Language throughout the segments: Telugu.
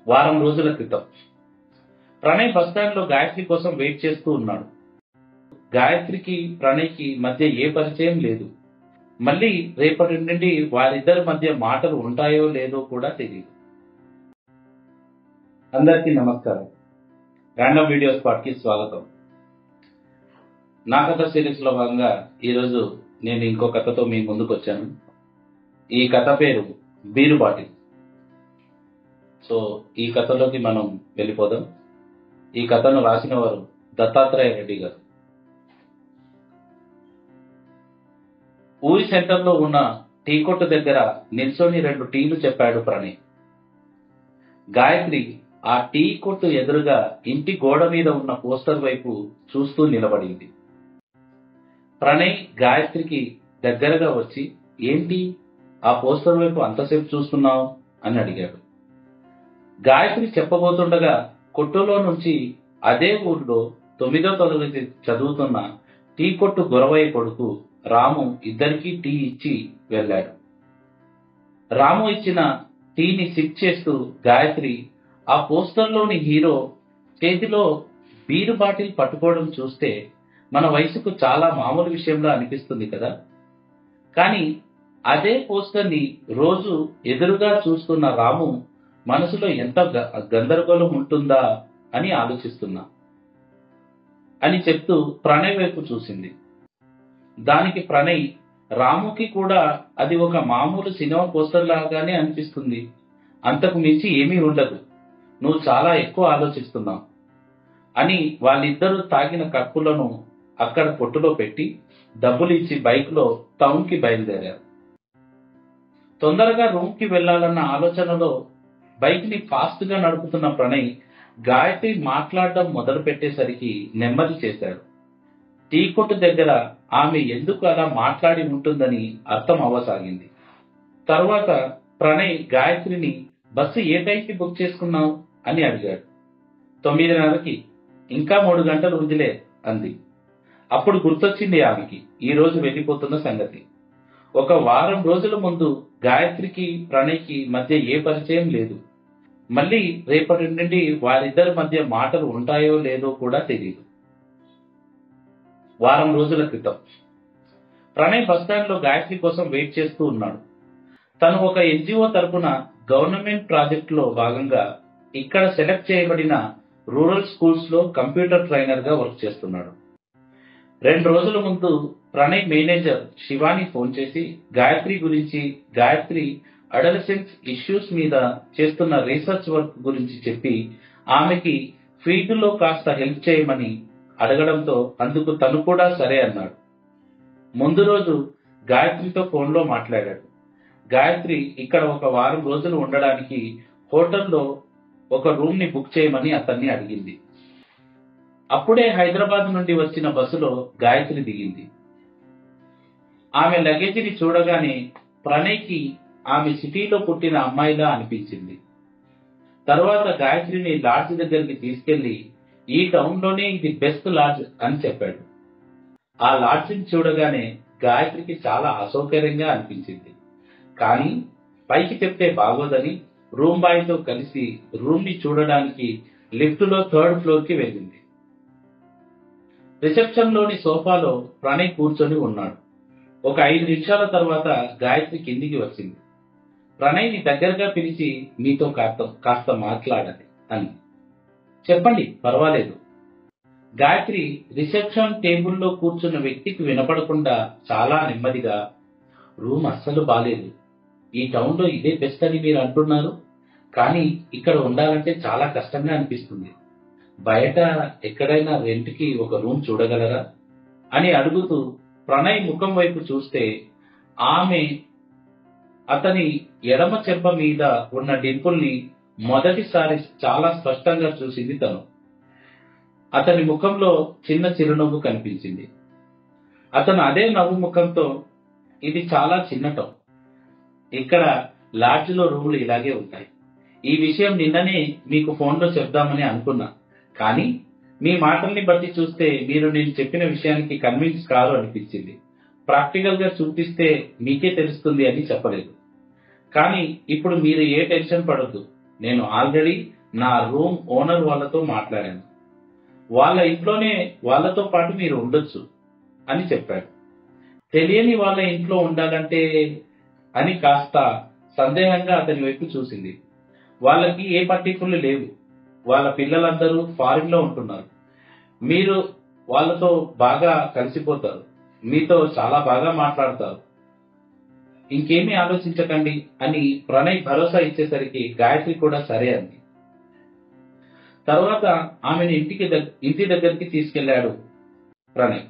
వారం రోజుల క్రితం ప్రణయ్ బస్టాండ్ లో గాయత్రి కోసం వెయిట్ చేస్తూ ఉన్నాడు. గాయత్రికి ప్రణయ్కి మధ్య ఏ పరిచయం లేదు. మళ్ళీ రేపటి నుండి వారిద్దరి మధ్య మాటలు ఉంటాయో లేదో కూడా తెలియదు. అందరికీ నమస్కారం. ర్యాండమ్ వీడియో స్పాట్ కి స్వాగతం. నా కథ సిరీస్ లో భాగంగా ఈరోజు నేను ఇంకో కథతో మీ ముందుకు వచ్చాను. ఈ కథ పేరు బీరు బాటిల్. సో ఈ కథలోకి మనం వెళ్ళిపోదాం. ఈ కథను రాసిన వారు దత్తాత్రేయ రెడ్డి గారు. ఊరి సెంటర్లో ఉన్న టీ కొట్టు దగ్గర నిల్చొని 2 టీలు చెప్పాడు ప్రణయ్. గాయత్రి ఆ టీ కొట్టు ఎదురుగా ఇంటి గోడ మీద ఉన్న పోస్టర్ వైపు చూస్తూ నిలబడింది. ప్రణయ్ గాయత్రికి దగ్గరగా వచ్చి, ఏంటి ఆ పోస్టర్ వైపు అంతసేపు చూస్తున్నావు అని అడిగాడు. గాయత్రి చెప్పబోతుండగా కొట్టులో నుంచి అదే ఊర్లో 9వ తరగతి చదువుతున్న టీ కొట్టు గొరవయ్య కొడుకు రాము ఇద్దరికీ టీ ఇచ్చి వెళ్ళాడు. రాము ఇచ్చిన టీని సిప్ చేస్తూ గాయత్రి ఆ పోస్టర్లోని హీరో చేతిలో బీరు బాటిల్ పట్టుకోవడం చూస్తే మన వయసుకు చాలా మామూలు విషయంలో అనిపిస్తుంది కదా. కానీ అదే పోస్టర్ని రోజు ఎదురుగా చూస్తున్న రాము మనసులో ఎంత గందరగోళం ఉంటుందా అని ఆలోచిస్తున్నా అని చెప్తూ ప్రణయ్ వైపు చూసింది. దానికి ప్రణయ్, రాముకి కూడా అది ఒక మామూలు సినిమా పోస్టర్ లాగానే అనిపిస్తుంది, అంతకు మించి ఏమీ ఉండదు, నువ్వు చాలా ఎక్కువ ఆలోచిస్తున్నావు అని వాళ్ళిద్దరూ తాగిన కప్పులను అక్కడ కొట్టులో పెట్టి డబ్బులు ఇచ్చి బైక్లో టౌన్కి బయలుదేరారు. తొందరగా రూమ్కి వెళ్లాలన్న ఆలోచనలో బైక్ని ఫాస్ట్గా నడుపుతున్న ప్రణయ్ గాయత్రి మాట్లాడడం మొదలు పెట్టేసరికి నెమ్మది చేశాడు. టీ కొట్టు దగ్గర ఆమె ఎందుకు అలా మాట్లాడి ఉంటుందని అర్థం అవ్వసాగింది. తరువాత ప్రణయ్ గాయత్రిని బస్సు ఏ టైంకి బుక్ చేసుకున్నావు అని అడిగాడు. 9:30కి, ఇంకా 3 గంటలు ఉందిలే అంది. అప్పుడు గుర్తొచ్చింది ఆమెకి ఈ రోజు వెళ్ళిపోతున్న సంగతి. ఒక వారం రోజుల ముందు గాయత్రికి ప్రణయ్కి మధ్య ఏ పరిచయం లేదు. మళ్ళీ రేపటి నుండి వారిద్దరి మధ్య మాటలు ఉంటాయో లేదో కూడా తెలియదు. వారం రోజుల క్రితం ప్రణయ్ బస్టాండ్ లో గాయత్రి కోసం వెయిట్ చేస్తూ ఉన్నాడు. తను ఒక ఎన్జిఓ తరపున గవర్నమెంట్ ప్రాజెక్ట్ లో భాగంగా ఇక్కడ సెలెక్ట్ చేయబడిన రూరల్ స్కూల్స్ లో కంప్యూటర్ ట్రైనర్ గా వర్క్ చేస్తున్నాడు. 2 రోజుల ముందు ప్రణయ్ మేనేజర్ శివాని ఫోన్ చేసి గాయత్రి గురించి, గాయత్రి అడలసెన్స్ ఇష్యూస్ మీద చేస్తున్న రీసెర్చ్ వర్క్ గురించి చెప్పి ఆమెకి ఫీల్డ్ లో కాస్త హెల్ప్ చేయమని అడగడంతో అందుకు తను కూడా సరే అన్నాడు. ముందు రోజు గాయత్రితో ఫోన్లో మాట్లాడాడు. గాయత్రి ఇక్కడ ఒక వారం రోజులు ఉండడానికి హోటల్లో ఒక రూమ్ ని బుక్ చేయమని అతన్ని అడిగింది. అప్పుడే హైదరాబాద్ నుండి వచ్చిన బస్సులో గాయత్రి దిగింది. ఆమె లగేజీని చూడగానే ప్రణయ్కి ఆమె సిటీలో పుట్టిన అమ్మాయిలా అనిపించింది. తర్వాత గాయత్రిని లాడ్జ్ దగ్గరికి తీసుకెళ్లి ఈ టౌన్ లోనే ఇది బెస్ట్ లాడ్జ్ అని చెప్పాడు. ఆ లాడ్జిని చూడగానే గాయత్రికి చాలా అసౌకర్యంగా అనిపించింది. కానీ పైకి చెప్తే బాగోదని రూమ్ బాయ్ తో కలిసి రూమ్ ని చూడడానికి లిఫ్ట్ లో 3rd ఫ్లోర్ కి వెళ్ళింది. రిసెప్షన్ లోని సోఫాలో ప్రణయ్ కూర్చొని ఉన్నాడు. ఒక 5 నిమిషాల తర్వాత గాయత్రి కిందికి వచ్చింది. ప్రణయ్ ని దగ్గరగా పిలిచి, మీతో కాస్త మాట్లాడాలి అని. చెప్పండి, పర్వాలేదు. గాయత్రి రిసెప్షన్ టేబుల్లో కూర్చున్న వ్యక్తికి వినపడకుండా చాలా నెమ్మదిగా, రూమ్ అస్సలు బాలేదు, ఈ టౌన్ లో ఇదే బెస్ట్ అని మీరు అంటున్నారు, కానీ ఇక్కడ ఉండాలంటే చాలా కష్టంగా అనిపిస్తుంది, బయట ఎక్కడైనా రెంట్ కి ఒక రూమ్ చూడగలరా అని అడుగుతూ ప్రణయ్ ముఖం వైపు చూస్తే ఆమె అతని ఎడమ చెంప మీద ఉన్న డింపుల్ ని మొదటిసారి చాలా స్పష్టంగా చూసింది తను. అతని ముఖంలో చిన్న చిరునవ్వు కనిపించింది. అతను అదే నవ్వు ముఖంతో, ఇది చాలా చిన్న టౌన్, ఇక్కడ లాడ్జ్ లో రూములు ఇలాగే ఉంటాయి, ఈ విషయం నిన్ననే మీకు ఫోన్లో చెప్దామని అనుకున్నా, కానీ మీ మాటల్ని బట్టి చూస్తే మీరు నేను చెప్పిన విషయానికి కన్విన్స్ కాదు అనిపించింది, ప్రాక్టికల్ గా చూపిస్తే మీకే తెలుస్తుంది అని చెప్పలేదు. కానీ ఇప్పుడు మీరు ఏ టెన్షన్ పడొద్దు, నేను ఆల్రెడీ నా రూమ్ ఓనర్ వాళ్ళతో మాట్లాడాను. వాళ్ళ ఇంట్లోనే వాళ్ళతో పాటు మీరు ఉండొచ్చు అని చెప్పాడు. తెలియని వాళ్ళ ఇంట్లో ఉండాలంటే అని కాస్త సందేహంగా అతని వైపు చూసింది. వాళ్ళకి ఏ పట్టింపులు లేవు. వాళ్ళ పిల్లలందరూ ఫారిన్ లో ఉంటున్నారు. మీరు వాళ్ళతో బాగా కలిసిపోతారు. మీతో చాలా బాగా మాట్లాడతారు. ఇంకేమీ ఆలోచించకండి అని ప్రణయ్ భరోసా ఇచ్చేసరికి గాయత్రి కూడా సరే అంది. తర్వాత ఆమెను ఇంటి దగ్గరికి తీసుకెళ్లాడు ప్రణయ్.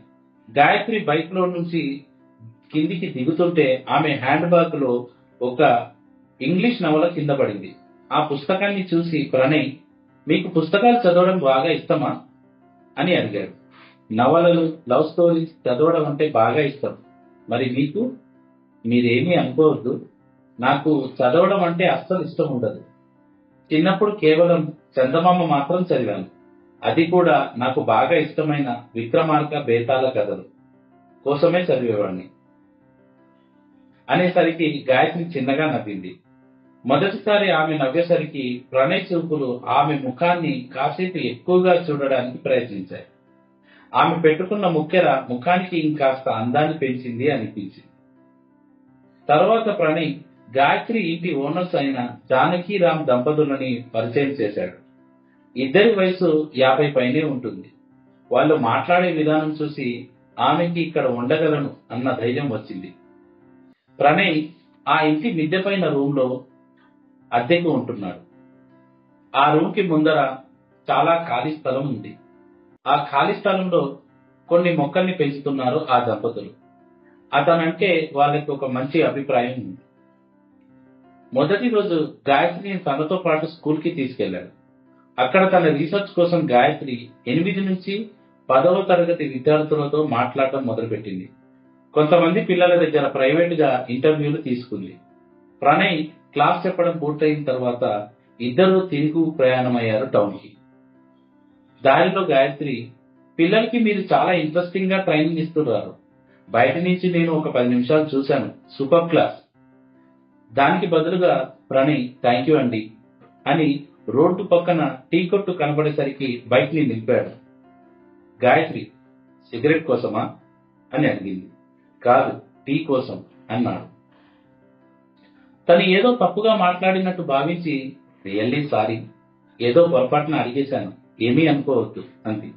గాయత్రి బైక్ లో నుంచి కిందికి దిగుతుంటే ఆమె హ్యాండ్ బ్యాగ్ లో ఒక ఇంగ్లీష్ నవల కింద పడింది. ఆ పుస్తకాన్ని చూసి ప్రణయ్, మీకు పుస్తకాలు చదవడం బాగా ఇష్టమా అని అడిగాడు. నవలలు, లవ్ స్టోరీస్ చదవడం అంటే బాగా ఇష్టం. మరి మీకు? మీరేమీ అనుకోవద్దు. నాకు చదవడం అంటే అస్సలు ఇష్టం ఉండదు. చిన్నప్పుడు కేవలం చందమామ మాత్రం చదివాను. అది కూడా నాకు బాగా ఇష్టమైన విక్రమార్క బేతాళ కథలు కోసమే చదివేవాడిని అనేసరికి గాయత్రి చిన్నగా నవ్వింది. మొదటిసారి ఆమె నవ్వేసరికి ప్రణయ్ చూపులు ఆమె ముఖాన్ని కాసేపు ఎక్కువగా చూడడానికి ప్రయత్నించాయి. ఆమె పెట్టుకున్న ముక్కెర ముఖానికి ఇంకాస్త అందాన్ని పెంచింది అనిపించింది. తర్వాత ప్రణయ్ గాయత్రి ఇంటి ఓనర్స్ అయిన జానకీరామ్ దంపతులని పరిచయం చేశాడు. ఇద్దరి వయసు 50 పైనే ఉంటుంది. వాళ్ళు మాట్లాడే విధానం చూసి ఆమెకి ఇక్కడ ఉండగలను అన్న ధైర్యం వచ్చింది. ప్రణయ్ ఆ ఇంటి మిద్దె పైన రూమ్ లో అద్దెకు ఉంటున్నాడు. ఆ రూమ్ కి ముందర చాలా ఖాళీ స్థలం ఉంది. ఆ ఖాళీ స్థలంలో కొన్ని మొక్కల్ని పెంచుతున్నారు ఆ దంపతులు. అతనంటే వాళ్ళకి ఒక మంచి అభిప్రాయం ఉంది. మొదటి రోజు గాయత్రిని తనతో పాటు స్కూల్ కి తీసుకెళ్లాడు. అక్కడ తన రీసెర్చ్ కోసం గాయత్రి 8 నుంచి 10వ తరగతి విద్యార్థులతో మాట్లాడటం మొదలుపెట్టింది. కొంతమంది పిల్లల దగ్గర ప్రైవేట్ గా ఇంటర్వ్యూలు తీసుకుంది. ప్రణయ్ క్లాస్ చెప్పడం పూర్తయిన తర్వాత ఇద్దరు తిరుగు ప్రయాణమయ్యారు టౌన్ కి. దారిలో గాయత్రి, పిల్లలకి మీరు చాలా ఇంట్రెస్టింగ్ గా ట్రైనింగ్ ఇస్తున్నారు. బయట నుంచి నేను ఒక 10 నిమిషాలు చూశాను. Super class. దానికి బదులుగా ప్రణయ్ థ్యాంక్ యూ అండి అని రోడ్డు పక్కన టీ కొట్టు కనబడేసరికి బైక్ ని నిలిపాడు. గాయత్రి, సిగరెట్ కోసమా అని అడిగింది. కాదు, టీ కోసం అన్నాడు. తను ఏదో తప్పుగా మాట్లాడినట్టు భావించి, రియల్లీ సారీ, ఏదో పొరపాటున అడిగేశాను, ఏమీ అనుకోవద్దు అంది.